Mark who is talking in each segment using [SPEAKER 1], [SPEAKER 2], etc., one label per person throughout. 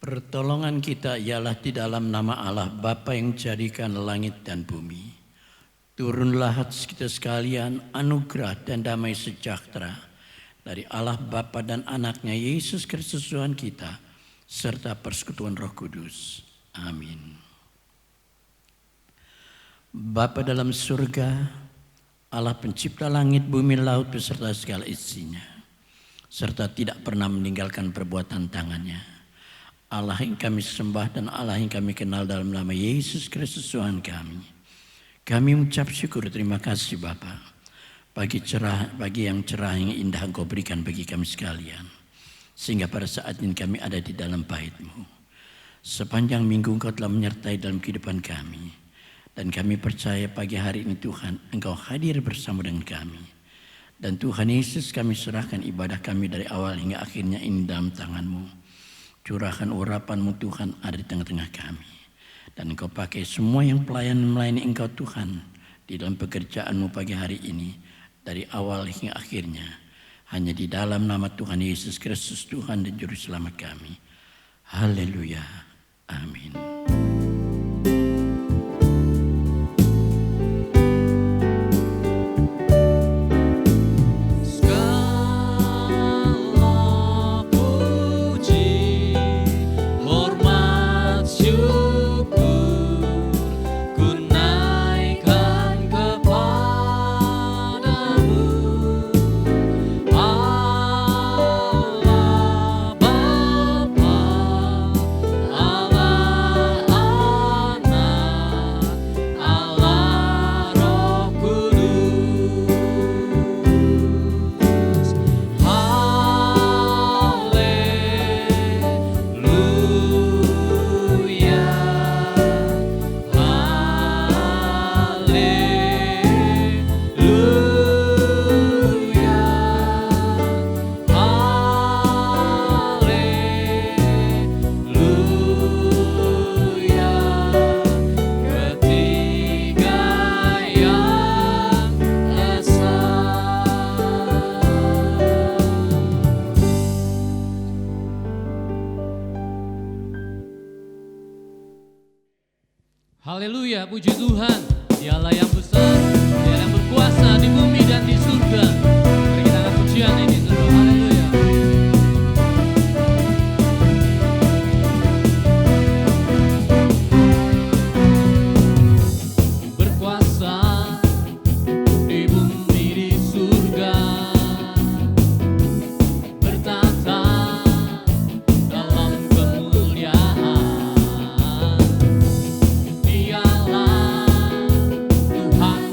[SPEAKER 1] Pertolongan kita ialah di dalam nama Allah Bapa yang jadikan langit dan bumi. Turunlah atas kita sekalian anugerah dan damai sejahtera dari Allah Bapa dan Anaknya Yesus Kristus Tuhan kita, serta persekutuan Roh Kudus. Amin. Bapa dalam surga, Allah pencipta langit, bumi, laut beserta segala isinya, serta tidak pernah meninggalkan perbuatan tangannya. Allah yang kami sembah dan Allah yang kami kenal dalam nama Yesus Kristus Tuhan kami. Kami mengucap syukur, terima kasih Bapa, bagi yang cerah yang indah Engkau berikan bagi kami sekalian, sehingga pada saat ini kami ada di dalam bait-Mu. Sepanjang minggu Engkau telah menyertai dalam kehidupan kami, dan kami percaya pagi hari ini Tuhan Engkau hadir bersama dengan kami. Dan Tuhan Yesus, kami serahkan ibadah kami dari awal hingga akhirnya ini dalam tangan-Mu. Curahkan urapan-Mu Tuhan ada di tengah-tengah kami. Dan Engkau pakai semua yang melayani Engkau Tuhan di dalam pekerjaan-Mu pagi hari ini, dari awal hingga akhirnya. Hanya di dalam nama Tuhan Yesus Kristus Tuhan dan Juru Selamat kami. Haleluya. Amin.
[SPEAKER 2] Haleluya, puji Tuhan. Dialah yang besar, Dia yang berkuasa di bumi dan di surga. Beri kita pujian ini seluruh. Haleluya. Berkuasa di bumi di surga, bertata dalam kemuliaan. Tuhan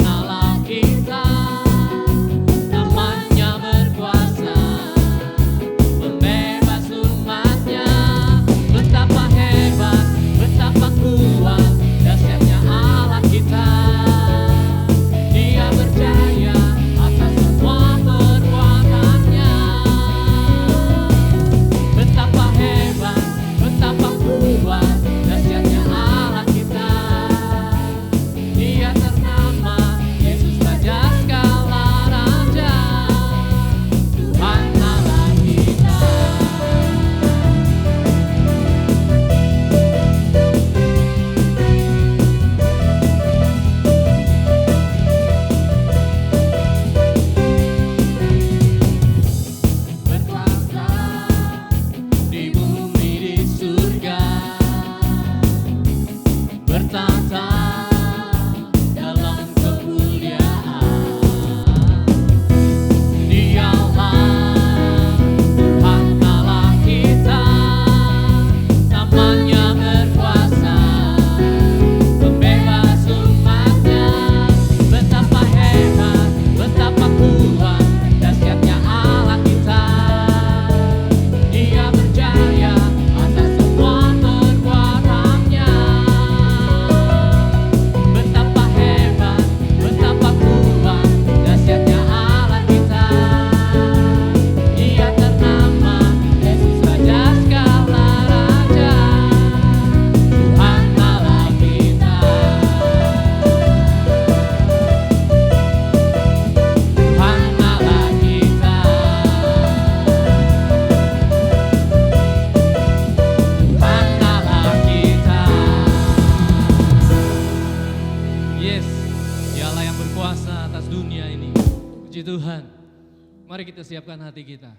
[SPEAKER 2] Mari kita siapkan hati kita.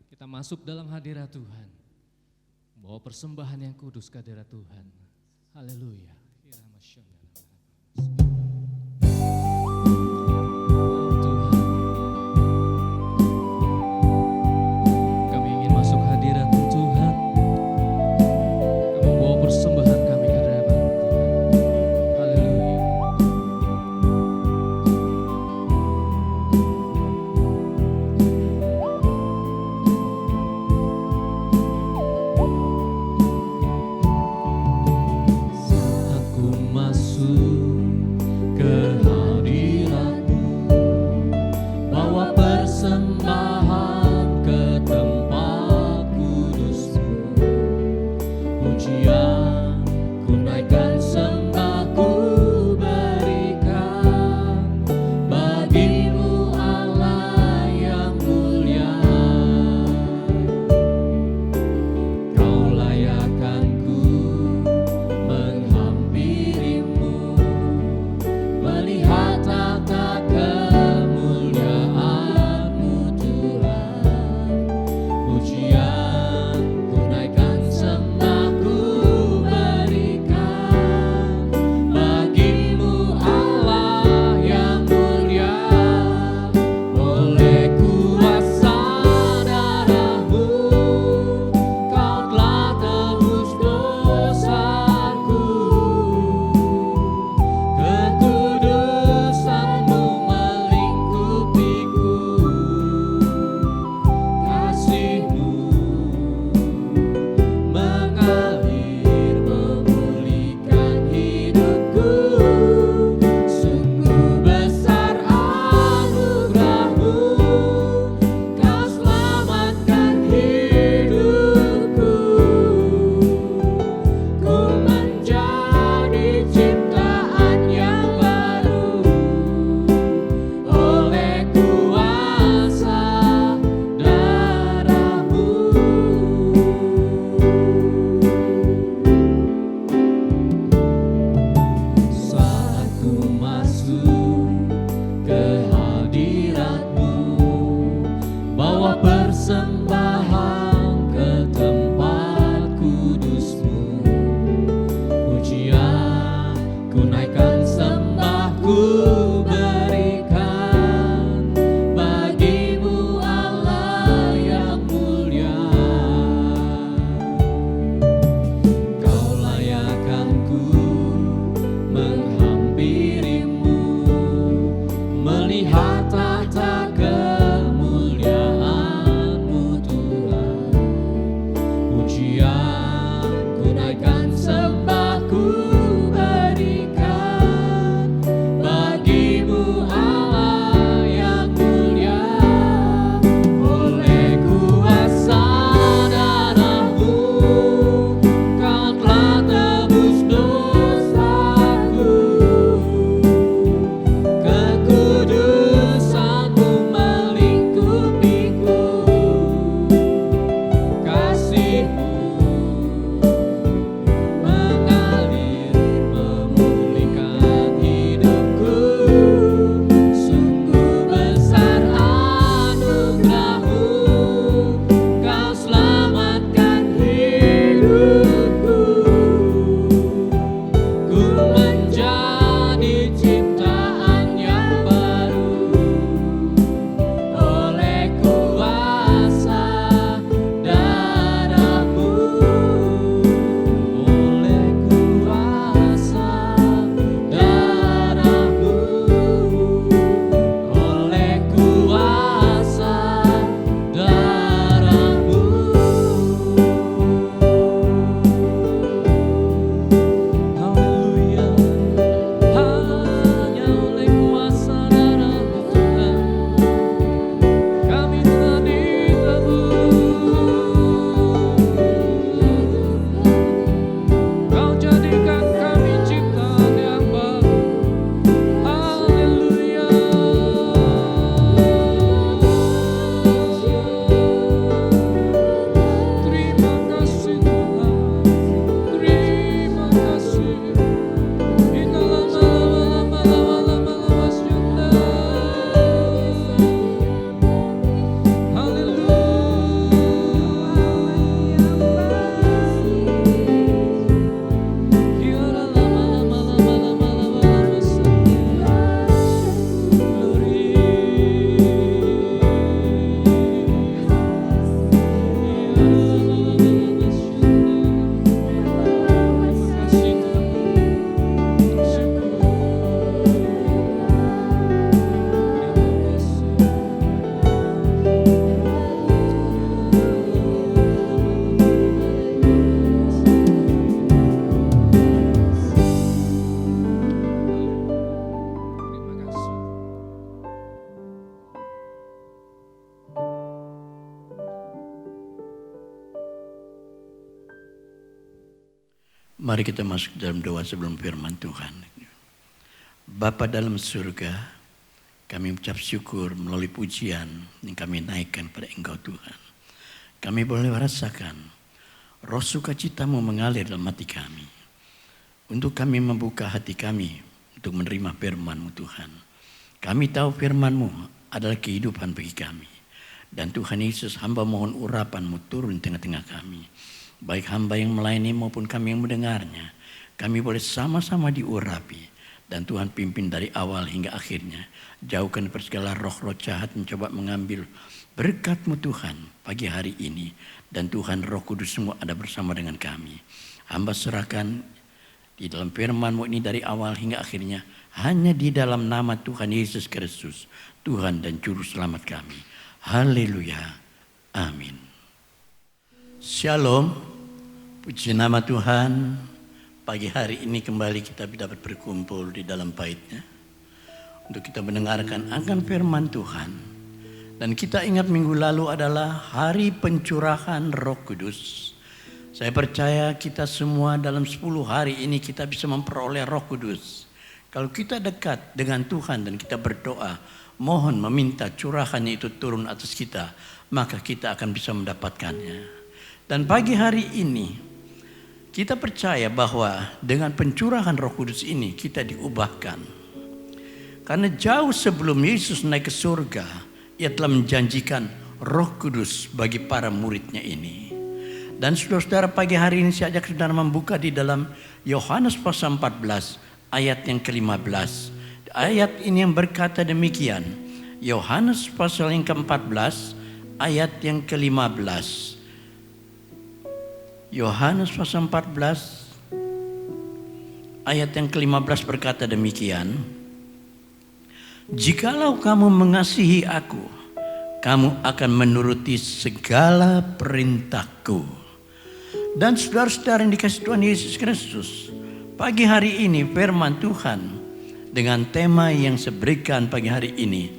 [SPEAKER 2] Kita masuk dalam hadirat Tuhan. Bawa persembahan yang kudus ke hadirat Tuhan. Haleluya.
[SPEAKER 3] Melihat tata kemuliaan-Mu Tuhan.
[SPEAKER 1] Mari kita masuk dalam doa sebelum firman Tuhan. Bapa dalam surga, kami ucap syukur melalui pujian yang kami naikkan pada Engkau Tuhan. Kami boleh merasakan roh sukacitamu mengalir dalam hati kami. Untuk kami membuka hati kami untuk menerima firman-Mu Tuhan. Kami tahu firman-Mu adalah kehidupan bagi kami. Dan Tuhan Yesus, hamba mohon urapan-Mu turun di tengah-tengah kami. Baik hamba yang melayani maupun kami yang mendengarnya. Kami boleh sama-sama diurapi. Dan Tuhan pimpin dari awal hingga akhirnya. Jauhkan dari segala roh-roh jahat mencoba mengambil berkat-Mu Tuhan pagi hari ini. Dan Tuhan Roh Kudus semua ada bersama dengan kami. Hamba serahkan di dalam firman-Mu ini dari awal hingga akhirnya hanya di dalam nama Tuhan Yesus Kristus, Tuhan dan Juru Selamat kami. Haleluya. Amin. Shalom. Puji nama Tuhan. Pagi hari ini kembali kita dapat berkumpul di dalam bait-Nya untuk kita mendengarkan akan firman Tuhan. Dan kita ingat minggu lalu adalah hari pencurahan Roh Kudus. Saya percaya kita semua dalam 10 hari ini kita bisa memperoleh Roh Kudus. Kalau kita dekat dengan Tuhan dan kita berdoa, mohon meminta curahannya itu turun atas kita, maka kita akan bisa mendapatkannya. Dan pagi hari ini, kita percaya bahwa dengan pencurahan Roh Kudus ini kita diubahkan. Karena jauh sebelum Yesus naik ke surga, Ia telah menjanjikan Roh Kudus bagi para muridnya ini. Dan saudara-saudara, pagi hari ini saya ajak saudara membuka di dalam Yohanes pasal 14 ayat yang ke-15. Ayat ini yang berkata demikian. Yohanes pasal yang ke-14 ayat yang ke-15. Yohanes pasal 14 ayat yang ke-15 berkata demikian. Jikalau kamu mengasihi aku, kamu akan menuruti segala perintahku. Dan saudara-saudara yang dikasihi Tuhan Yesus Kristus, pagi hari ini firman Tuhan dengan tema yang saya berikan pagi hari ini,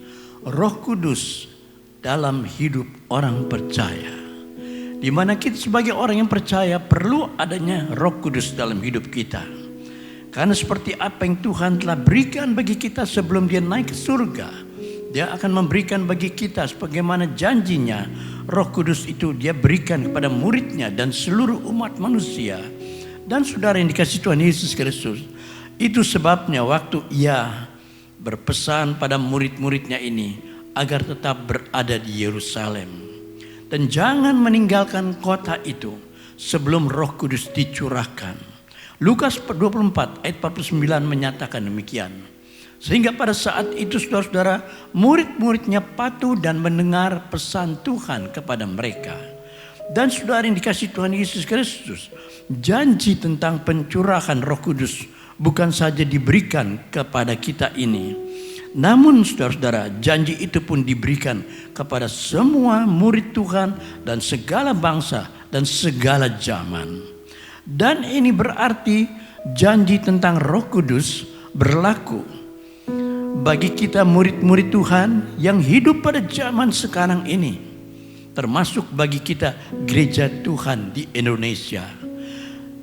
[SPEAKER 1] Roh Kudus dalam hidup orang percaya. Di mana kita sebagai orang yang percaya perlu adanya Roh Kudus dalam hidup kita. Karena seperti apa yang Tuhan telah berikan bagi kita sebelum Dia naik ke surga, Dia akan memberikan bagi kita sebagaimana janjinya. Roh Kudus itu Dia berikan kepada muridnya dan seluruh umat manusia. Dan saudara yang dikasihi Tuhan Yesus Kristus, itu sebabnya waktu Ia berpesan pada murid-muridnya ini agar tetap berada di Yerusalem. Dan jangan meninggalkan kota itu sebelum Roh Kudus dicurahkan. Lukas 24 ayat 49 menyatakan demikian. Sehingga pada saat itu saudara-saudara, murid-muridnya patuh dan mendengar pesan Tuhan kepada mereka. Dan saudara yang dikasihi Tuhan Yesus Kristus, janji tentang pencurahan Roh Kudus bukan saja diberikan kepada kita ini. Namun saudara-saudara, janji itu pun diberikan kepada semua murid Tuhan dan segala bangsa dan segala zaman. Dan ini berarti janji tentang Roh Kudus berlaku bagi kita murid-murid Tuhan yang hidup pada zaman sekarang ini. Termasuk bagi kita gereja Tuhan di Indonesia.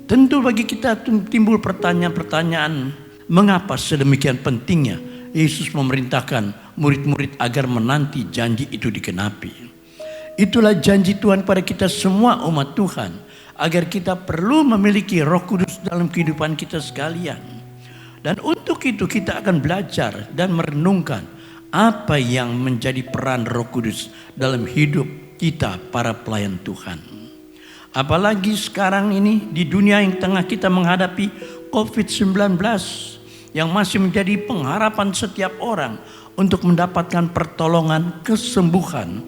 [SPEAKER 1] Tentu bagi kita timbul pertanyaan-pertanyaan, mengapa sedemikian pentingnya Yesus memerintahkan murid-murid agar menanti janji itu dikenapi. Itulah janji Tuhan pada kita semua umat Tuhan, agar kita perlu memiliki Roh Kudus dalam kehidupan kita sekalian. Dan untuk itu kita akan belajar dan merenungkan apa yang menjadi peran Roh Kudus dalam hidup kita para pelayan Tuhan. Apalagi sekarang ini di dunia yang tengah kita menghadapi COVID-19 yang masih menjadi pengharapan setiap orang untuk mendapatkan pertolongan kesembuhan.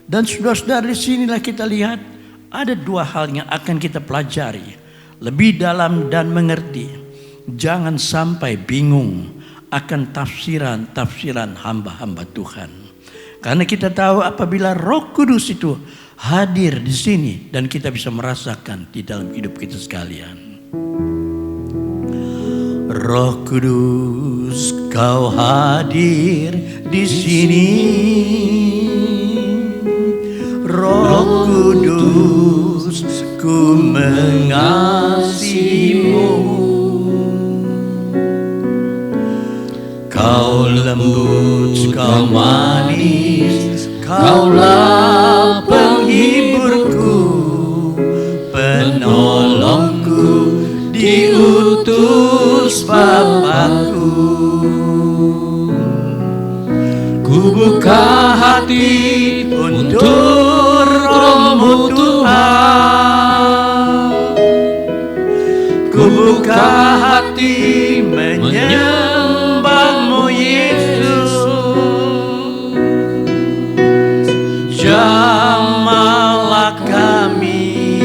[SPEAKER 1] Dan saudara-saudara, di sinilah kita lihat ada dua hal yang akan kita pelajari lebih dalam dan mengerti. Jangan sampai bingung akan tafsiran-tafsiran hamba-hamba Tuhan. Karena kita tahu apabila Roh Kudus itu hadir di sini dan kita bisa merasakan di dalam hidup kita sekalian. Roh Kudus, Kau hadir di sini. Roh Kudus, ku mengasihi. pemanis, Kaulah penghiburku, penolongku, diutus Bapakku. Ku buka hati untuk Roh-Mu Tuhan, ku buka hati menyembah-Mu Yesus. Jamahlah kami,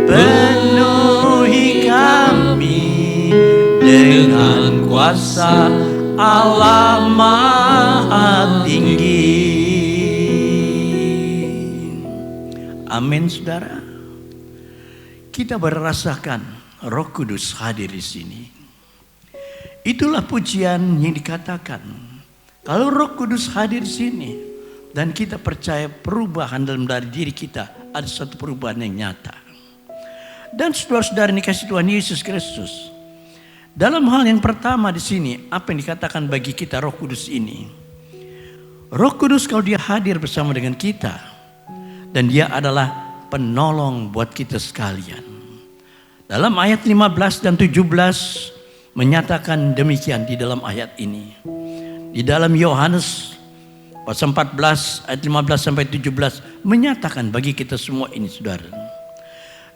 [SPEAKER 1] penuhi kami dengan kuasa Allah Maha Tinggi. Amin, saudara. Kita merasakan Roh Kudus hadir di sini. Itulah pujian yang dikatakan. Kalau Roh Kudus hadir di sini dan kita percaya perubahan dalam diri kita, ada satu perubahan yang nyata. Dan saudara-saudara yang dikasihi Tuhan Yesus Kristus, dalam hal yang pertama di sini, apa yang dikatakan bagi kita Roh Kudus ini? Roh Kudus kalau dia hadir bersama dengan kita, dan dia adalah penolong buat kita sekalian. Dalam ayat 15 dan 17 menyatakan demikian di dalam ayat ini. Di dalam Yohanes pasal 14 ayat 15 sampai 17 menyatakan bagi kita semua ini, saudara.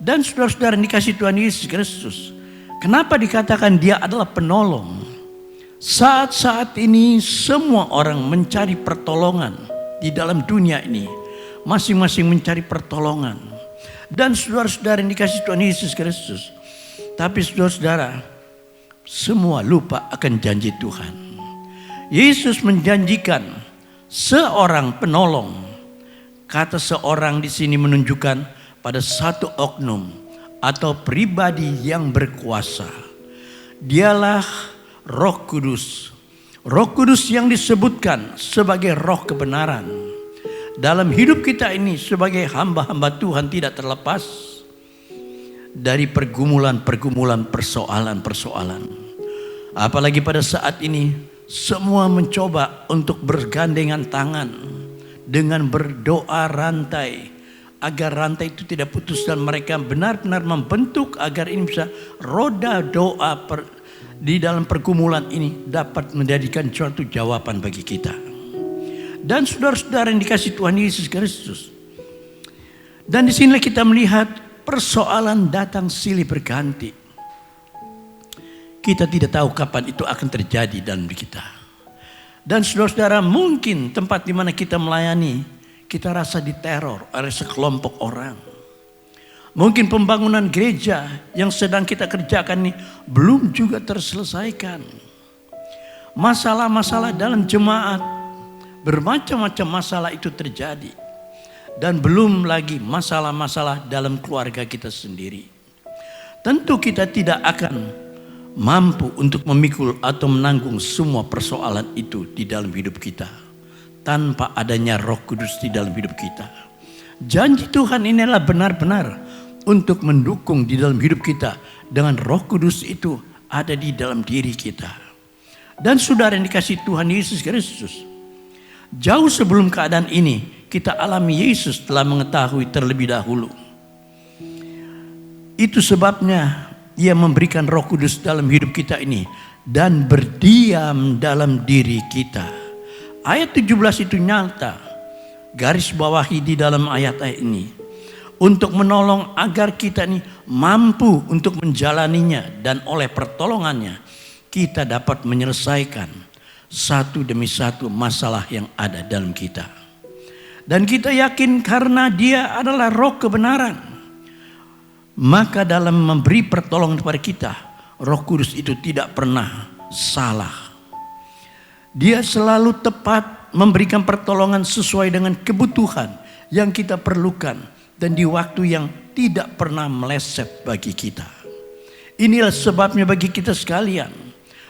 [SPEAKER 1] Dan saudara-saudara yang dikasihi Tuhan Yesus Kristus, kenapa dikatakan dia adalah penolong? Saat-saat ini semua orang mencari pertolongan di dalam dunia ini. Masing-masing mencari pertolongan. Dan saudara-saudara yang dikasihi Tuhan Yesus Kristus, tapi saudara-saudara semua lupa akan janji Tuhan. Yesus menjanjikan seorang penolong. Kata seorang di sini menunjukkan pada satu oknum atau pribadi yang berkuasa. Dialah Roh Kudus. Roh Kudus yang disebutkan sebagai roh kebenaran. Dalam hidup kita ini sebagai hamba-hamba Tuhan tidak terlepas dari pergumulan-pergumulan, persoalan-persoalan. Apalagi pada saat ini semua mencoba untuk bergandengan tangan dengan berdoa rantai, agar rantai itu tidak putus dan mereka benar-benar membentuk agar ini bisa roda doa di dalam pergumulan ini dapat menjadikan suatu jawaban bagi kita. Dan saudara-saudara yang dikasihi Tuhan Yesus Kristus, dan di sini kita melihat persoalan datang silih berganti. Kita tidak tahu kapan itu akan terjadi dalam diri kita. Dan saudara-saudara, mungkin tempat di mana kita melayani, kita rasa diteror oleh sekelompok orang. Mungkin pembangunan gereja yang sedang kita kerjakan ini belum juga terselesaikan. Masalah-masalah dalam jemaat, bermacam-macam masalah itu terjadi. Dan belum lagi masalah-masalah dalam keluarga kita sendiri. Tentu kita tidak akan mampu untuk memikul atau menanggung semua persoalan itu di dalam hidup kita tanpa adanya Roh Kudus di dalam hidup kita. Janji Tuhan ini adalah benar-benar untuk mendukung di dalam hidup kita dengan Roh Kudus itu ada di dalam diri kita. Dan saudara yang dikasihi Tuhan Yesus Kristus, jauh sebelum keadaan ini kita alami, Yesus telah mengetahui terlebih dahulu. Itu sebabnya Dia memberikan Roh Kudus dalam hidup kita ini dan berdiam dalam diri kita. Ayat 17 itu nyata, garis bawahi di dalam ayat-ayat ini, untuk menolong agar kita ini mampu untuk menjalaninya, dan oleh pertolongannya kita dapat menyelesaikan satu demi satu masalah yang ada dalam kita. Dan kita yakin karena Dia adalah Roh kebenaran, maka dalam memberi pertolongan kepada kita, Roh Kudus itu tidak pernah salah. Dia selalu tepat memberikan pertolongan sesuai dengan kebutuhan yang kita perlukan dan di waktu yang tidak pernah meleset bagi kita. Inilah sebabnya bagi kita sekalian.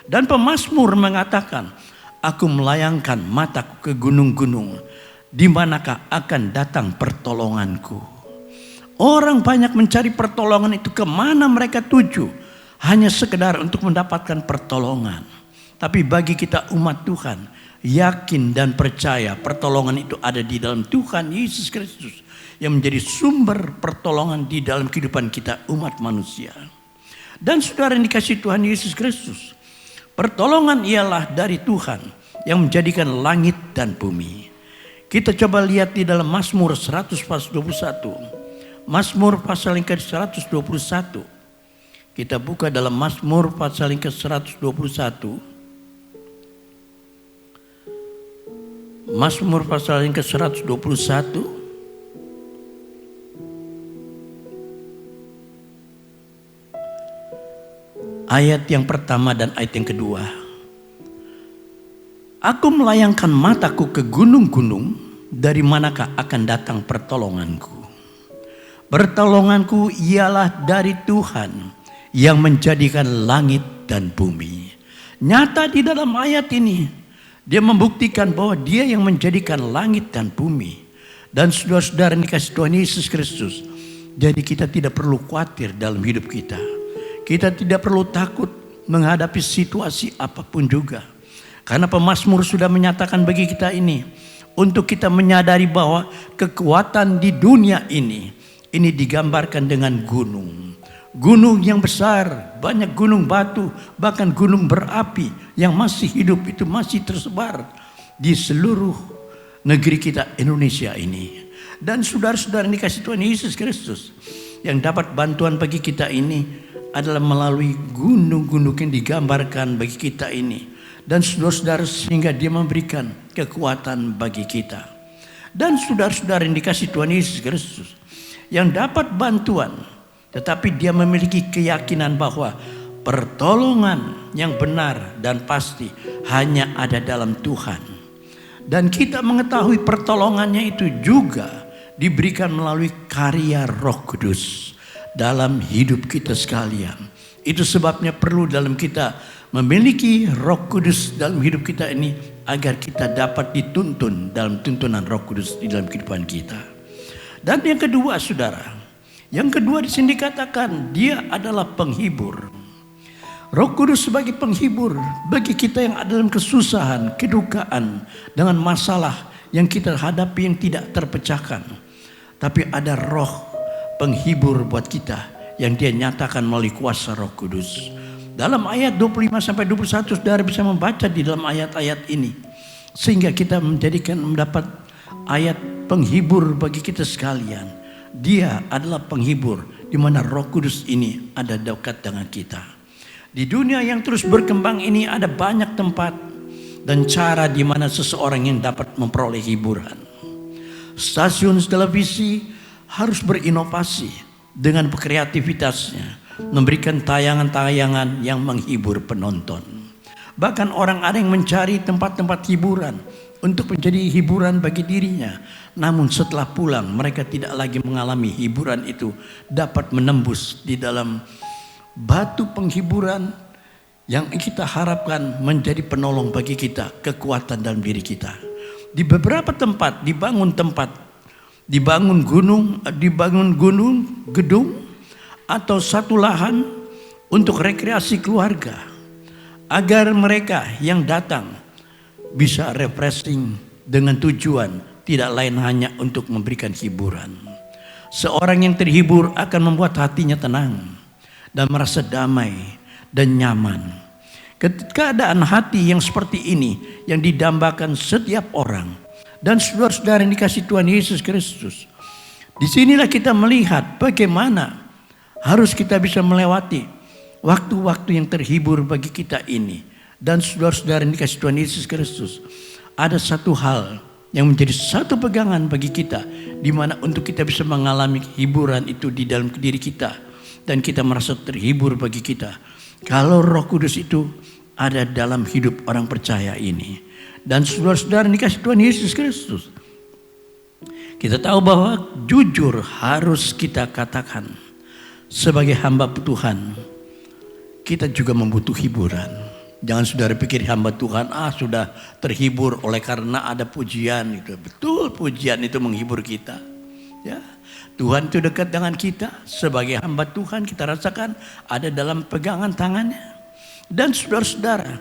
[SPEAKER 1] Dan pemazmur mengatakan, aku melayangkan mataku ke gunung-gunung, di manakah akan datang pertolonganku. Orang banyak mencari pertolongan itu, kemana mereka tuju? Hanya sekedar untuk mendapatkan pertolongan. Tapi bagi kita umat Tuhan, yakin dan percaya pertolongan itu ada di dalam Tuhan Yesus Kristus yang menjadi sumber pertolongan di dalam kehidupan kita umat manusia. Dan saudara yang dikasihi Tuhan Yesus Kristus, pertolongan ialah dari Tuhan yang menjadikan langit dan bumi. Kita coba lihat di dalam Mazmur 100 pasal 21. Mazmur pasal yang ke-121. Kita buka dalam Mazmur pasal yang ke-121. Mazmur pasal yang ke-121. Ayat yang pertama dan ayat yang kedua. Aku melayangkan mataku ke gunung-gunung, dari manakah akan datang pertolonganku? Pertolonganku ialah dari Tuhan yang menjadikan langit dan bumi. Nyata di dalam ayat ini, dia membuktikan bahwa dia yang menjadikan langit dan bumi. Dan saudara-saudara yang dikasihi Tuhan Yesus Kristus, jadi kita tidak perlu khawatir dalam hidup kita. Kita tidak perlu takut menghadapi situasi apapun juga. Karena pemazmur sudah menyatakan bagi kita ini, untuk kita menyadari bahwa kekuatan di dunia ini digambarkan dengan gunung. Gunung yang besar, banyak gunung batu, bahkan gunung berapi yang masih hidup itu masih tersebar di seluruh negeri kita Indonesia ini. Dan saudara-saudara yang dikasihi Tuhan Yesus Kristus, yang dapat bantuan bagi kita ini adalah melalui gunung-gunung yang digambarkan bagi kita ini. Dan saudara-saudara, sehingga dia memberikan kekuatan bagi kita. Dan saudara-saudara yang dikasihi Tuhan Yesus Kristus, yang dapat bantuan, tetapi dia memiliki keyakinan bahwa pertolongan yang benar dan pasti hanya ada dalam Tuhan. Dan kita mengetahui pertolongannya itu juga diberikan melalui karya Roh Kudus dalam hidup kita sekalian. Itu sebabnya perlu dalam kita memiliki Roh Kudus dalam hidup kita ini, agar kita dapat dituntun dalam tuntunan Roh Kudus di dalam kehidupan kita. Dan yang kedua, saudara, yang kedua di sini dikatakan dia adalah penghibur. Roh Kudus sebagai penghibur bagi kita yang ada dalam kesusahan, kedukaan, dengan masalah yang kita hadapi yang tidak terpecahkan. Tapi ada roh penghibur buat kita yang dia nyatakan melalui kuasa Roh Kudus. Dalam ayat 25-21 saudara bisa membaca di dalam ayat-ayat ini, sehingga kita mendapat ayat penghibur bagi kita sekalian. Dia adalah penghibur di mana Roh Kudus ini ada dekat dengan kita. Di dunia yang terus berkembang ini ada banyak tempat dan cara di mana seseorang yang dapat memperoleh hiburan. Stasiun televisi harus berinovasi dengan kreativitasnya, memberikan tayangan-tayangan yang menghibur penonton. Bahkan orang ada yang mencari tempat-tempat hiburan untuk menjadi hiburan bagi dirinya. Namun setelah pulang mereka tidak lagi mengalami hiburan itu dapat menembus di dalam batu penghiburan yang kita harapkan menjadi penolong bagi kita, kekuatan dalam diri kita. Di beberapa tempat dibangun gedung atau satu lahan untuk rekreasi keluarga, agar mereka yang datang bisa refreshing dengan tujuan tidak lain hanya untuk memberikan hiburan. Seorang yang terhibur akan membuat hatinya tenang dan merasa damai dan nyaman. Keadaan hati yang seperti ini yang didambakan setiap orang. Dan saudara-saudara yang dikasihi Tuhan Yesus Kristus, disinilah kita melihat bagaimana harus kita bisa melewati waktu-waktu yang terhibur bagi kita ini. Dan saudara-saudara yang dikasihi Tuhan Yesus Kristus, ada satu hal yang menjadi satu pegangan bagi kita, di mana untuk kita bisa mengalami hiburan itu di dalam diri kita, dan kita merasa terhibur bagi kita, kalau Roh Kudus itu ada dalam hidup orang percaya ini. Dan saudara-saudara yang dikasihi Tuhan Yesus Kristus, kita tahu bahwa jujur harus kita katakan, sebagai hamba Tuhan kita juga membutuhkan hiburan. Jangan saudara pikir hamba Tuhan sudah terhibur oleh karena ada pujian itu. Betul, pujian itu menghibur kita. Ya, Tuhan itu dekat dengan kita. Sebagai hamba Tuhan kita rasakan ada dalam pegangan tangannya. Dan saudara-saudara,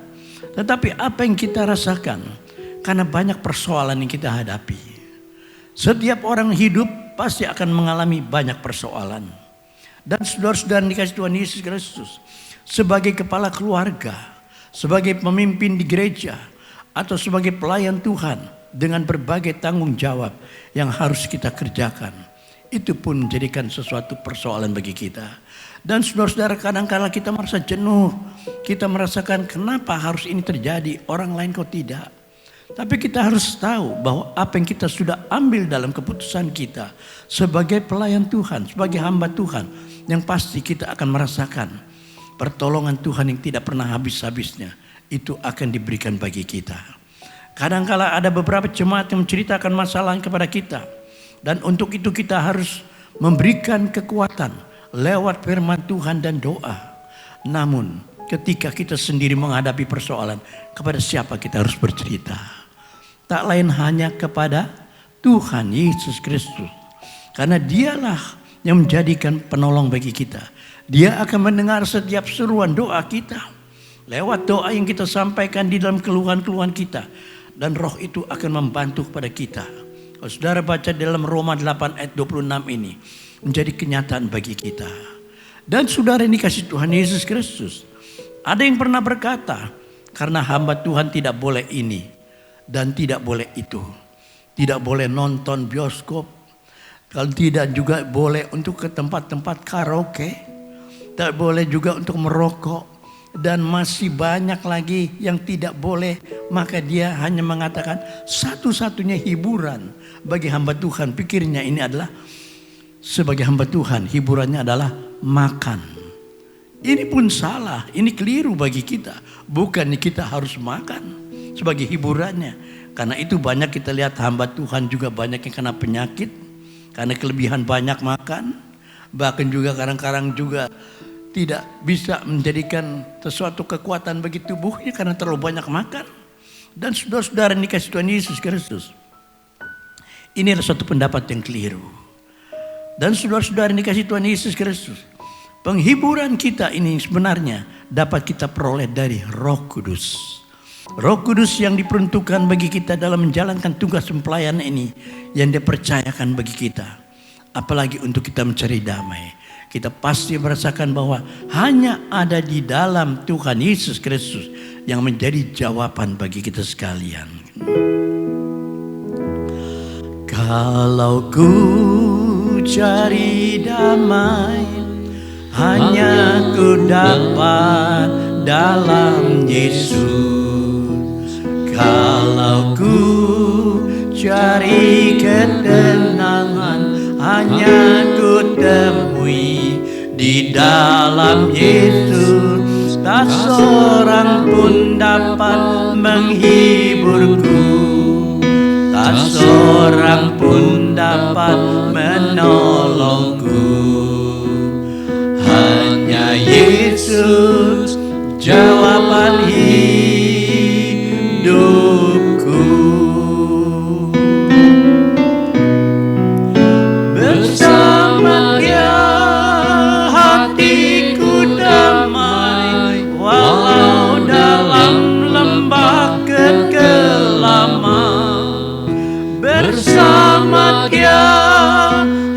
[SPEAKER 1] tetapi apa yang kita rasakan Karena banyak persoalan yang kita hadapi. Setiap orang hidup pasti akan mengalami banyak persoalan. Dan saudara-saudara dikasih Tuhan Yesus Kristus, sebagai kepala keluarga, sebagai pemimpin di gereja, atau sebagai pelayan Tuhan dengan berbagai tanggung jawab yang harus kita kerjakan, itu pun menjadikan sesuatu persoalan bagi kita. Dan saudara-saudara, kadang-kadang kita merasa jenuh, kita merasakan kenapa harus ini terjadi, orang lain kok tidak. Tapi kita harus tahu bahwa apa yang kita sudah ambil dalam keputusan kita sebagai pelayan Tuhan, sebagai hamba Tuhan, yang pasti kita akan merasakan pertolongan Tuhan yang tidak pernah habis-habisnya, itu akan diberikan bagi kita. Kadang-kala ada beberapa jemaat yang menceritakan masalah kepada kita, dan untuk itu kita harus memberikan kekuatan lewat firman Tuhan dan doa. Namun ketika kita sendiri menghadapi persoalan, kepada siapa kita harus bercerita? Tak lain hanya kepada Tuhan Yesus Kristus. Karena dialah yang menjadikan penolong bagi kita. Dia akan mendengar setiap seruan doa kita. Lewat doa yang kita sampaikan di dalam keluhan-keluhan kita. Dan roh itu akan membantu kepada kita. Kalau saudara baca dalam Roma 8 ayat 26 ini, menjadi kenyataan bagi kita. Dan saudara ini kasih Tuhan Yesus Kristus. Ada yang pernah berkata, karena hamba Tuhan tidak boleh ini dan tidak boleh itu. Tidak boleh nonton bioskop. Kalau tidak juga boleh untuk ke tempat-tempat karaoke. Tak boleh juga untuk merokok. Dan masih banyak lagi yang tidak boleh. Maka dia hanya mengatakan satu-satunya hiburan bagi hamba Tuhan. Pikirnya ini adalah sebagai hamba Tuhan, hiburannya adalah makan. Ini pun salah, ini keliru bagi kita. Bukannya kita harus makan sebagai hiburannya. Karena itu banyak kita lihat hamba Tuhan juga banyak yang kena penyakit. Karena kelebihan banyak makan. Bahkan juga kadang-kadang juga tidak bisa menjadikan sesuatu kekuatan bagi tubuhnya karena terlalu banyak makan. Dan saudara-saudara yang dikasih Tuhan Yesus Kristus, ini adalah suatu pendapat yang keliru. Dan saudara-saudara yang dikasih Tuhan Yesus Kristus, penghiburan kita ini sebenarnya dapat kita peroleh dari Roh Kudus. Roh Kudus yang diperuntukkan bagi kita dalam menjalankan tugas pelayanan ini, yang dipercayakan bagi kita. Apalagi untuk kita mencari damai. Kita pasti merasakan bahwa hanya ada di dalam Tuhan Yesus Kristus yang menjadi jawaban bagi kita sekalian. Kalau ku cari damai, hanya ku dapat dalam Yesus. Kalau ku cari ketenangan, hanya ku temui di dalam Yesus. Tak seorang pun dapat menghiburku, tak seorang pun dapat menolongku. Hanya Yesus jawaban hidupku. Bersama Dia hatiku damai, walau dalam lembah kekelaman. Bersama Dia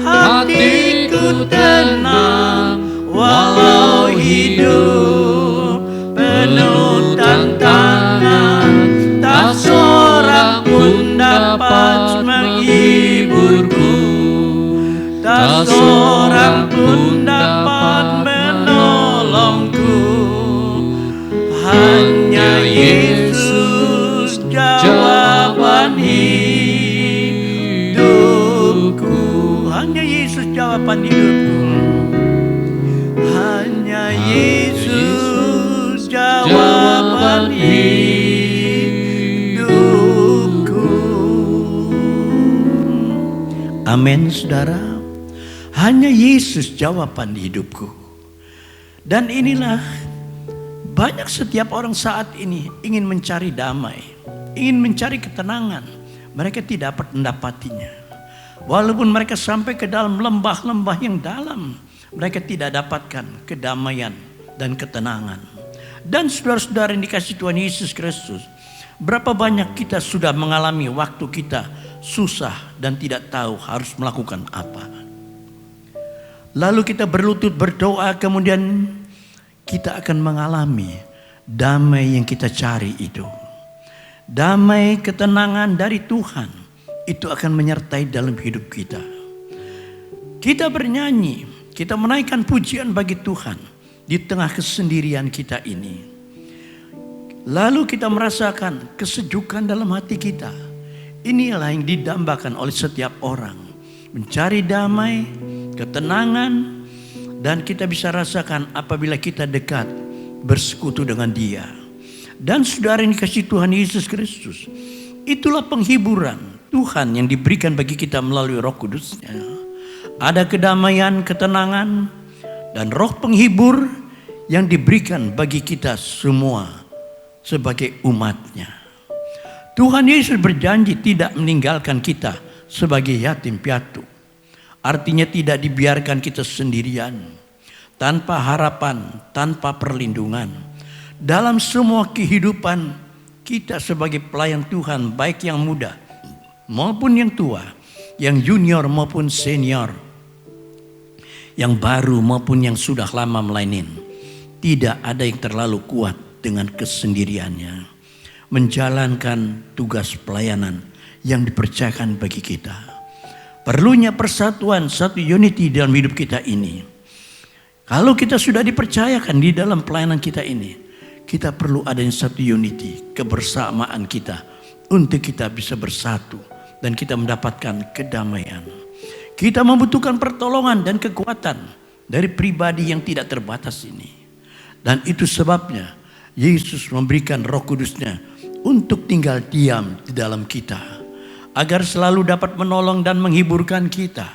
[SPEAKER 1] hatiku tenang, walau hidup penuh tantangan. Tak seorang pun dapat menghiburku, tak seorang pun dapat menolongku. Hanya Yesus jawaban hidupku. Hanya Yesus jawaban hidupku. Hanya Yesus jawaban hidupku. Amin, saudara. Hanya Yesus jawaban hidupku. Dan inilah banyak setiap orang saat ini ingin mencari damai, ingin mencari ketenangan. Mereka tidak dapat mendapatinya. Walaupun mereka sampai ke dalam lembah-lembah yang dalam, mereka tidak dapatkan kedamaian dan ketenangan. Dan saudara-saudara yang dikasih Tuhan Yesus Kristus, Berapa banyak kita sudah mengalami waktu kita susah dan tidak tahu harus melakukan apa. Lalu kita berlutut berdoa, kemudian kita akan mengalami damai yang kita cari itu. Damai, ketenangan dari Tuhan itu akan menyertai dalam hidup kita. Kita bernyanyi, kita menaikkan pujian bagi Tuhan di tengah kesendirian kita ini. Lalu kita merasakan kesejukan dalam hati kita. Inilah yang didambakan oleh setiap orang. Mencari damai, ketenangan, dan kita bisa rasakan apabila kita dekat bersekutu dengan Dia. Dan saudara yang dikasihi Tuhan Yesus Kristus, itulah penghiburan Tuhan yang diberikan bagi kita melalui Roh Kudus-Nya. Ada kedamaian, ketenangan, dan roh penghibur yang diberikan bagi kita semua sebagai umat-Nya. Tuhan Yesus berjanji tidak meninggalkan kita sebagai yatim piatu. Artinya tidak dibiarkan kita sendirian, tanpa harapan, tanpa perlindungan. Dalam semua kehidupan kita sebagai pelayan Tuhan, baik yang muda maupun yang tua, yang junior maupun senior, yang baru maupun yang sudah lama melainin, tidak ada yang terlalu kuat dengan kesendiriannya menjalankan tugas pelayanan yang dipercayakan bagi kita. Perlunya persatuan, satu unity dalam hidup kita ini. Kalau kita sudah dipercayakan di dalam pelayanan kita ini, kita perlu adanya satu unity, kebersamaan kita untuk kita bisa bersatu dan kita mendapatkan kedamaian. Kita membutuhkan pertolongan dan kekuatan dari pribadi yang tidak terbatas ini. Dan itu sebabnya Yesus memberikan Roh Kudus-Nya untuk tinggal diam di dalam kita, agar selalu dapat menolong dan menghiburkan kita,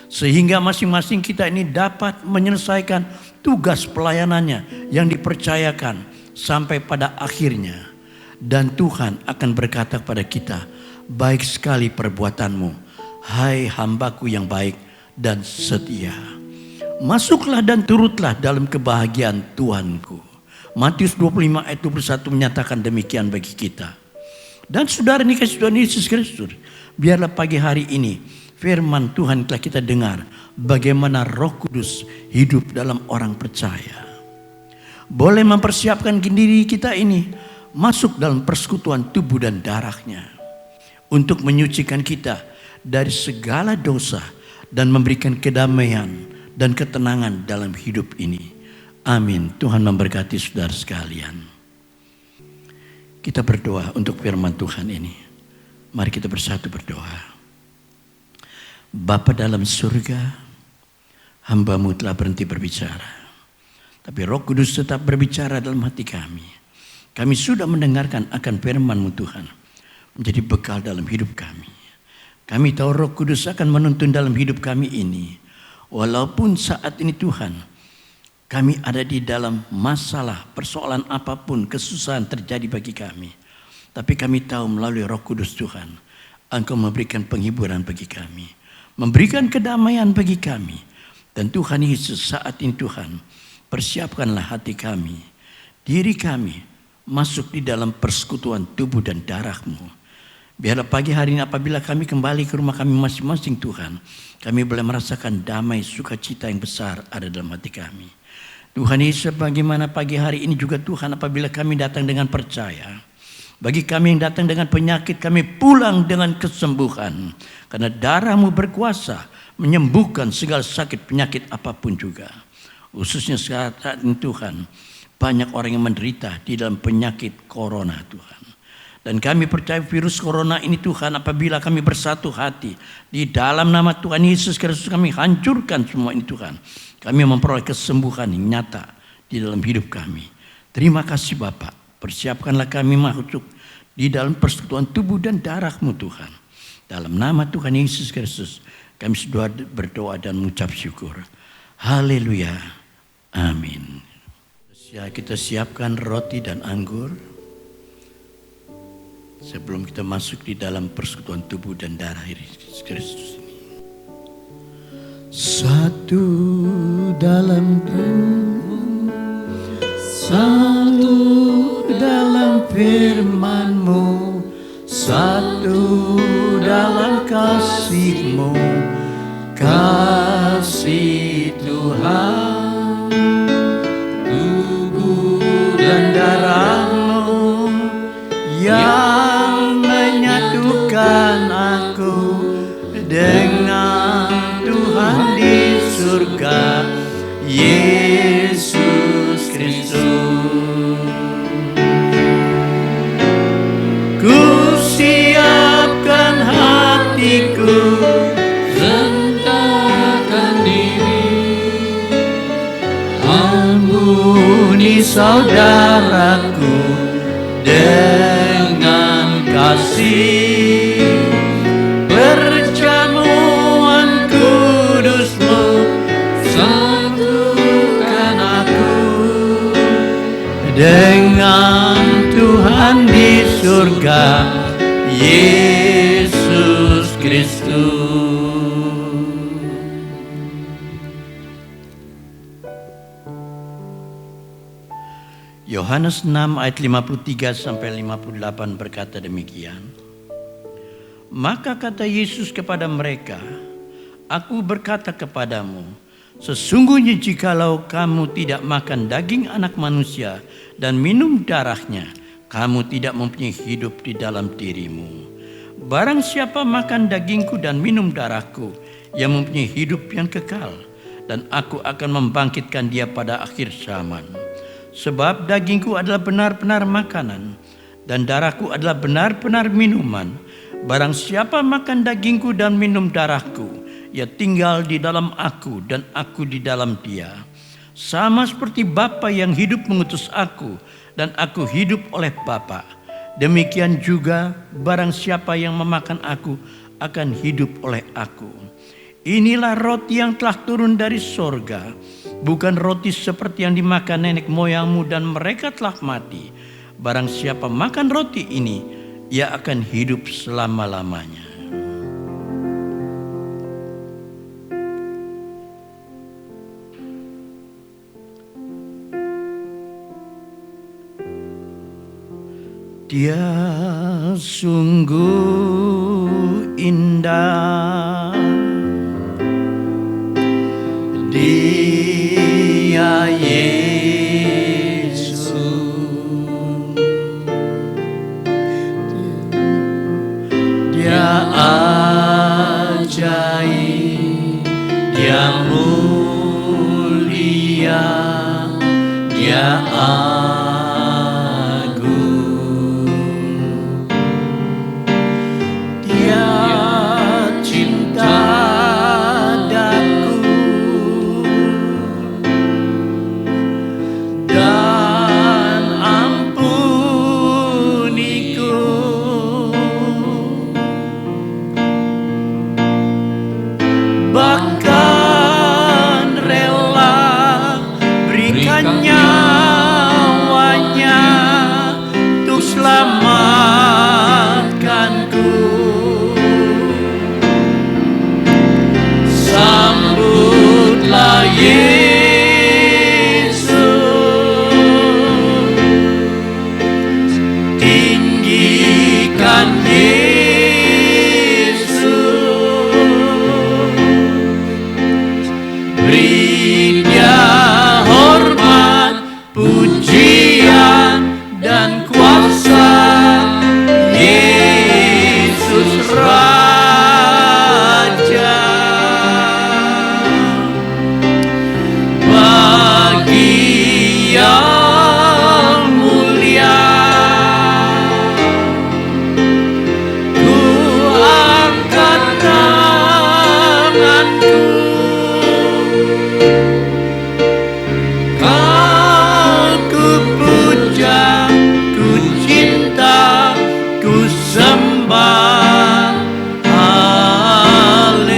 [SPEAKER 1] sehingga masing-masing kita ini dapat menyelesaikan tugas pelayanannya yang dipercayakan sampai pada akhirnya. Dan Tuhan akan berkata kepada kita, baik sekali perbuatanmu, hai hambaku yang baik dan setia. Masuklah dan turutlah dalam kebahagiaan Tuanku. Matius 25 ayat 21 menyatakan demikian bagi kita. Dan saudara dikasihi Tuhan Yesus Kristus, biarlah pagi hari ini firman Tuhan telah kita dengar bagaimana Roh Kudus hidup dalam orang percaya. Boleh mempersiapkan diri kita ini masuk dalam persekutuan tubuh dan darahnya untuk menyucikan kita dari segala dosa dan memberikan kedamaian dan ketenangan dalam hidup ini. Amin. Tuhan memberkati saudara sekalian. Kita berdoa untuk firman Tuhan ini. Mari kita bersatu berdoa. Bapa dalam surga, hamba-Mu telah berhenti berbicara, tapi Roh Kudus tetap berbicara dalam hati kami. Kami sudah mendengarkan akan firman-Mu Tuhan, menjadi bekal dalam hidup kami. Kami tahu Roh Kudus akan menuntun dalam hidup kami ini. Walaupun saat ini Tuhan, kami ada di dalam masalah, persoalan apapun, kesusahan terjadi bagi kami. Tapi kami tahu melalui Roh Kudus Tuhan, Engkau memberikan penghiburan bagi kami, memberikan kedamaian bagi kami. Dan Tuhan Yesus, saat ini Tuhan, persiapkanlah hati kami, diri kami, masuk di dalam persekutuan tubuh dan darah-Mu. Biarlah pagi hari ini apabila kami kembali ke rumah kami masing-masing Tuhan, kami boleh merasakan damai, sukacita yang besar ada dalam hati kami. Tuhan Yesus, bagaimana pagi hari ini juga Tuhan, apabila kami datang dengan percaya, bagi kami yang datang dengan penyakit, kami pulang dengan kesembuhan. Karena darah-Mu berkuasa menyembuhkan segala sakit penyakit apapun juga. Khususnya saat ini Tuhan, banyak orang yang menderita di dalam penyakit corona Tuhan. Dan kami percaya virus corona ini Tuhan, apabila kami bersatu hati di dalam nama Tuhan Yesus Kristus, kami hancurkan semua ini Tuhan. Kami memperoleh kesembuhan yang nyata di dalam hidup kami. Terima kasih Bapak. Persiapkanlah kami masuk di dalam persekutuan tubuh dan darah-Mu Tuhan. Dalam nama Tuhan Yesus Kristus, kami sudah berdoa dan mengucap syukur. Haleluya. Amin. Kita siapkan roti dan anggur sebelum kita masuk di dalam persekutuan tubuh dan darah Yesus Kristus. Satu dalam Tuhan, satu dalam firman-Mu, Yesus Kristus. Ku siapkan hatiku,
[SPEAKER 2] Rendahkan diri,
[SPEAKER 1] ampuni saudaraku dengan kasih. Perjamuan kudus-Mu satukan aku dengan Tuhan di surga, Yesus Kristus. Yohanes 6 ayat 53 sampai 58 berkata demikian. Maka kata Yesus kepada mereka, Aku berkata kepadamu, sesungguhnya jikalau kamu tidak makan daging anak manusia dan minum darahnya, kamu tidak mempunyai hidup di dalam dirimu. Barang siapa makan dagingku dan minum darahku, ia mempunyai hidup yang kekal, dan aku akan membangkitkan dia pada akhir zaman. Sebab dagingku adalah benar-benar makanan, dan darahku adalah benar-benar minuman. Barang siapa makan dagingku dan minum darahku, ia tinggal di dalam aku dan aku di dalam dia. Sama seperti Bapa yang hidup mengutus aku dan aku hidup oleh Bapa. Demikian juga barang siapa yang memakan aku akan hidup oleh aku. Inilah roti yang telah turun dari sorga, bukan roti seperti yang dimakan nenek moyangmu dan mereka telah mati. Barang siapa makan roti ini, ia akan hidup selama-lamanya. Dia sungguh indah, Dia Yesus, Dia ajaib, Dia mulia, Dia agung, Dia cinta daku dan ampuniku. Bahkan rela berikan nyawanya untuk selamatkanku. Sambutlah Yesus, tinggikan beri Dia hormat, pujian, dan kuasa. Yesus Raja, bagi yang mulia, ku angkat tanganku. Kau ku puja, ku cinta, ku sembah. Haleluya.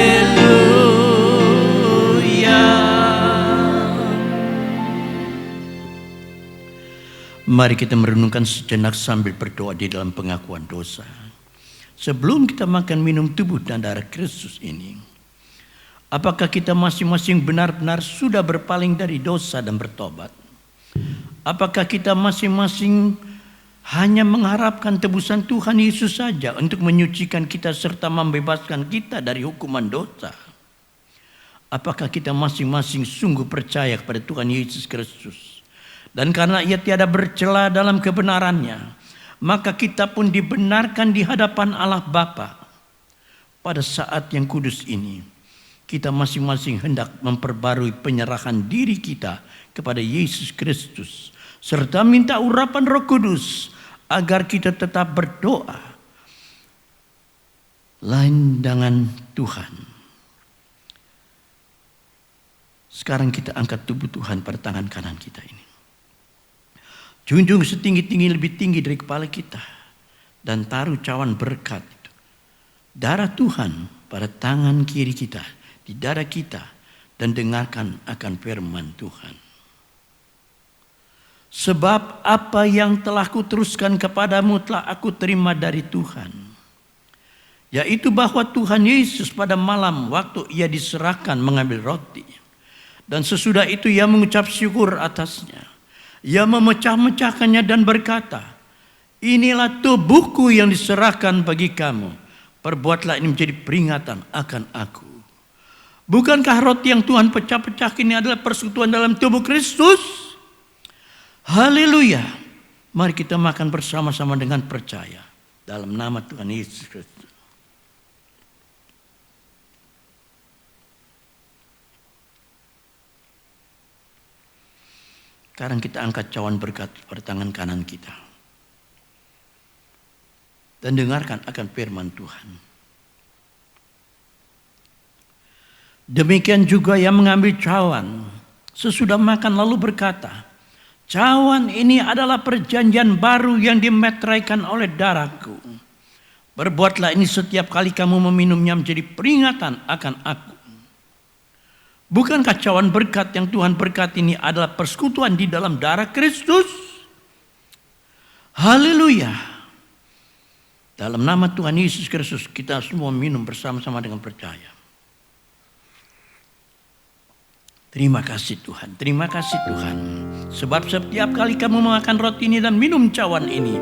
[SPEAKER 1] Mari kita merenungkan sejenak sambil berdoa di dalam pengakuan dosa. Sebelum kita makan minum tubuh dan darah Kristus ini, apakah kita masing-masing benar-benar sudah berpaling dari dosa dan bertobat? Apakah kita masing-masing hanya mengharapkan tebusan Tuhan Yesus saja untuk menyucikan kita serta membebaskan kita dari hukuman dosa? Apakah kita masing-masing sungguh percaya kepada Tuhan Yesus Kristus? Dan karena Ia tiada bercela dalam kebenarannya, maka kita pun dibenarkan di hadapan Allah Bapa. Pada saat yang kudus ini, kita masing-masing hendak memperbarui penyerahan diri kita kepada Yesus Kristus, serta minta urapan Roh Kudus agar kita tetap berdoa lain dengan Tuhan. Sekarang kita angkat tubuh Tuhan pada tangan kanan kita ini. Junjung setinggi-tinggi, lebih tinggi dari kepala kita. Dan taruh cawan berkat itu, darah Tuhan pada tangan kiri kita, di dada kita. Dan dengarkan akan firman Tuhan. Sebab apa yang telah kuteruskan kepadamu telah aku terima dari Tuhan, yaitu bahwa Tuhan Yesus pada malam waktu ia diserahkan mengambil roti, dan sesudah itu ia mengucap syukur atasnya. Ia memecah-mecahkannya dan berkata, inilah tubuhku yang diserahkan bagi kamu. Perbuatlah ini menjadi peringatan akan aku. Bukankah roti yang Tuhan pecah-pecahkan ini adalah persekutuan dalam tubuh Kristus? Haleluya. Mari kita makan bersama-sama dengan percaya. Dalam nama Tuhan Yesus Kristus. Sekarang kita angkat cawan berkat pada tangan kanan kita. Dan dengarkan akan firman Tuhan. Demikian juga yang mengambil cawan sesudah makan lalu berkata, cawan ini adalah perjanjian baru yang dimeteraikan oleh darahku. Berbuatlah ini setiap kali kamu meminumnya menjadi peringatan akan aku. Bukankah cawan berkat yang Tuhan berkati ini adalah persekutuan di dalam darah Kristus? Haleluya. Dalam nama Tuhan Yesus Kristus kita semua minum bersama-sama dengan percaya. Terima kasih Tuhan, terima kasih Tuhan. Sebab setiap kali kamu makan roti ini dan minum cawan ini,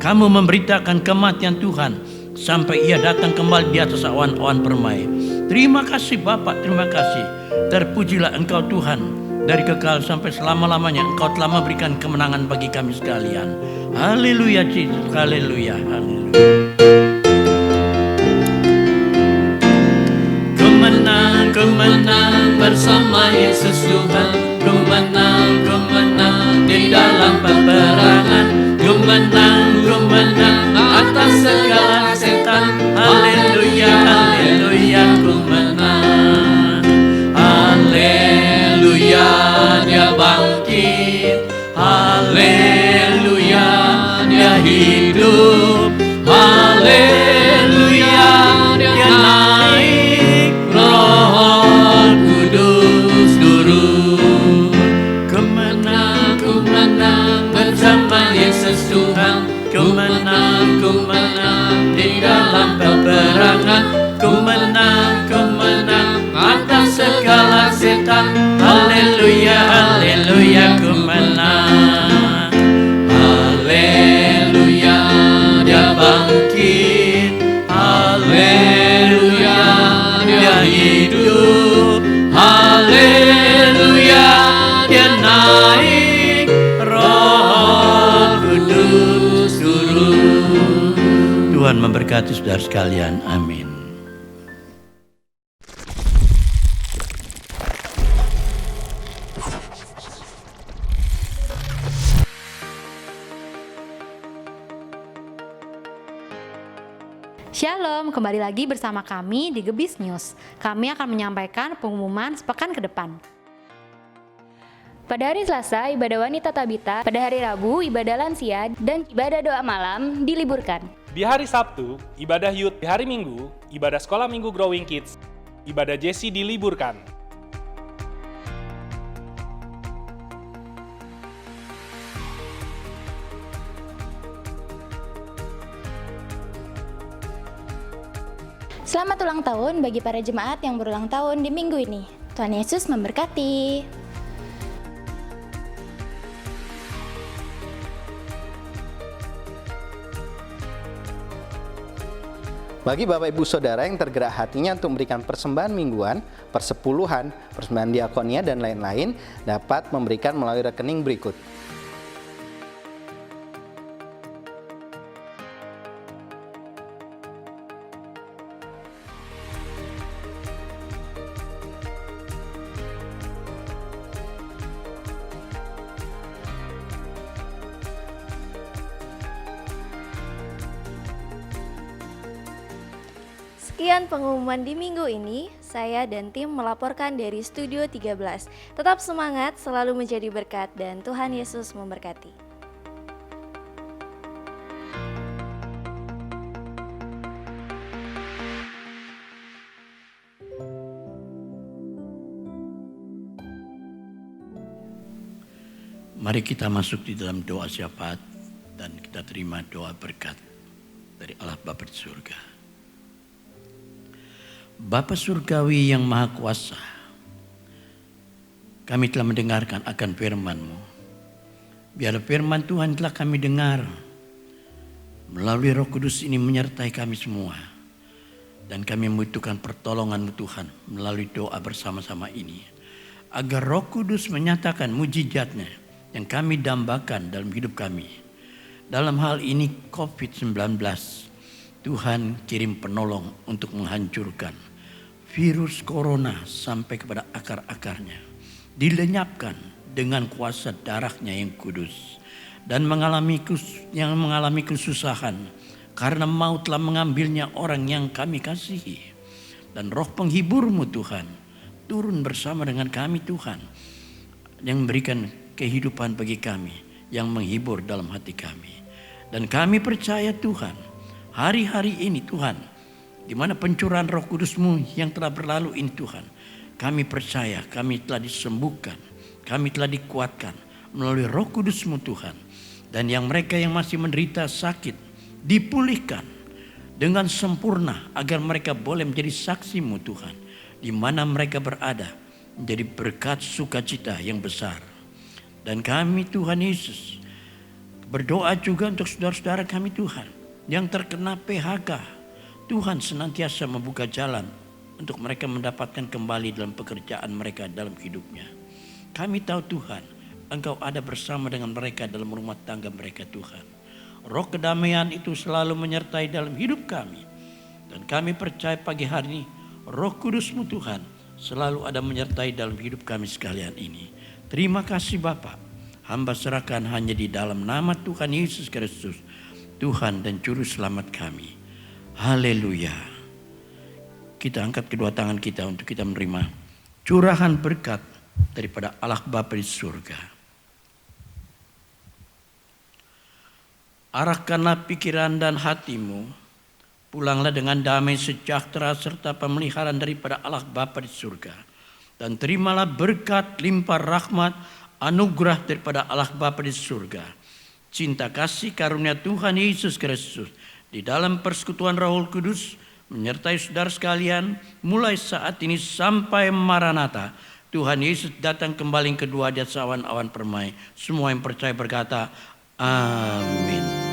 [SPEAKER 1] kamu memberitakan kematian Tuhan sampai ia datang kembali di atas awan-awan permai. Terima kasih Bapak, terima kasih. Terpujilah Engkau Tuhan, dari kekal sampai selama-lamanya Engkau telah memberikan kemenangan bagi kami sekalian. Haleluya Yesus, haleluya, haleluya.
[SPEAKER 2] Ku menang bersama Yesus Tuhan. Ku menang di dalam peperangan. Ku menang atas segala setan. Haleluya, haleluya, ku menang. Haleluya, dia bangkit. Haleluya, dia hidup. Haleluya, dia naik. Roh Kudus turun. Ku menang bersama Yesus Tuhan. Ku menang di dalam peperangan. Ku menang atas segala setan. Haleluya, haleluya, ku menang. Haleluya, dia bangkit. Haleluya, dia hidup. Haleluya, dia naik. Roh Kudus turun.
[SPEAKER 1] Tuhan memberkati saudara sekalian, amin.
[SPEAKER 3] Shalom, kembali lagi bersama kami di Gebis News. Kami akan menyampaikan pengumuman sepekan ke depan.
[SPEAKER 4] Pada hari Selasa, ibadah wanita tabita. Pada hari Rabu, ibadah lansia dan ibadah doa malam diliburkan.
[SPEAKER 5] Di hari Sabtu, ibadah youth. Di hari Minggu, ibadah sekolah minggu Growing Kids. Ibadah Jesse diliburkan.
[SPEAKER 4] Selamat ulang tahun bagi para jemaat yang berulang tahun di minggu ini. Tuhan Yesus memberkati.
[SPEAKER 6] Bagi Bapak Ibu Saudara yang tergerak hatinya untuk memberikan persembahan mingguan, persepuluhan, persembahan diakonia, dan lain-lain, dapat memberikan melalui rekening berikut.
[SPEAKER 7] Sekian pengumuman di minggu ini. Saya dan tim melaporkan dari Studio 13. Tetap semangat, selalu menjadi berkat, dan Tuhan Yesus memberkati.
[SPEAKER 1] Mari kita masuk di dalam doa syafaat dan kita terima doa berkat dari Allah Bapa di surga. Bapa surgawi yang maha kuasa, kami telah mendengarkan akan firman-Mu. Biar firman Tuhan telah kami dengar melalui Roh Kudus ini menyertai kami semua. Dan kami membutuhkan pertolongan-Mu Tuhan melalui doa bersama-sama ini. Agar Roh Kudus menyatakan mujizat-Nya yang kami dambakan dalam hidup kami. Dalam hal ini COVID-19, Tuhan kirim penolong untuk menghancurkan virus corona sampai kepada akar-akarnya. Dilenyapkan dengan kuasa darah-Nya yang kudus. Dan yang mengalami kesusahan karena maut telah mengambilnya orang yang kami kasihi. Dan roh penghibur-Mu Tuhan turun bersama dengan kami Tuhan. Yang memberikan kehidupan bagi kami, yang menghibur dalam hati kami. Dan kami percaya Tuhan, hari-hari ini Tuhan, di mana pencurahan Roh Kudus-Mu yang telah berlalu ini Tuhan, kami percaya kami telah disembuhkan, kami telah dikuatkan melalui Roh Kudus-Mu Tuhan. Dan yang mereka yang masih menderita sakit, dipulihkan dengan sempurna agar mereka boleh menjadi saksi-Mu Tuhan. Di mana mereka berada, menjadi berkat sukacita yang besar. Dan kami Tuhan Yesus berdoa juga untuk saudara-saudara kami Tuhan yang terkena PHK. Tuhan senantiasa membuka jalan untuk mereka mendapatkan kembali dalam pekerjaan mereka dalam hidupnya. Kami tahu Tuhan, Engkau ada bersama dengan mereka dalam rumah tangga mereka Tuhan. Roh kedamaian itu selalu menyertai dalam hidup kami. Dan kami percaya pagi hari ini Roh Kudus-Mu Tuhan selalu ada menyertai dalam hidup kami sekalian ini. Terima kasih Bapa. Hamba serahkan hanya di dalam nama Tuhan Yesus Kristus, Tuhan dan Juru Selamat kami. Haleluya. Kita angkat kedua tangan kita untuk kita menerima curahan berkat daripada Allah Bapa di surga. Arahkanlah pikiran dan hatimu, pulanglah dengan damai sejahtera serta pemeliharaan daripada Allah Bapa di surga. Dan terimalah berkat limpah rahmat anugerah daripada Allah Bapa di surga. Cinta kasih karunia Tuhan Yesus Kristus di dalam persekutuan Roh Kudus menyertai saudara sekalian mulai saat ini sampai Maranatha. Tuhan Yesus datang kembali kedua di atas awan-awan permai. Semua yang percaya berkata, amin.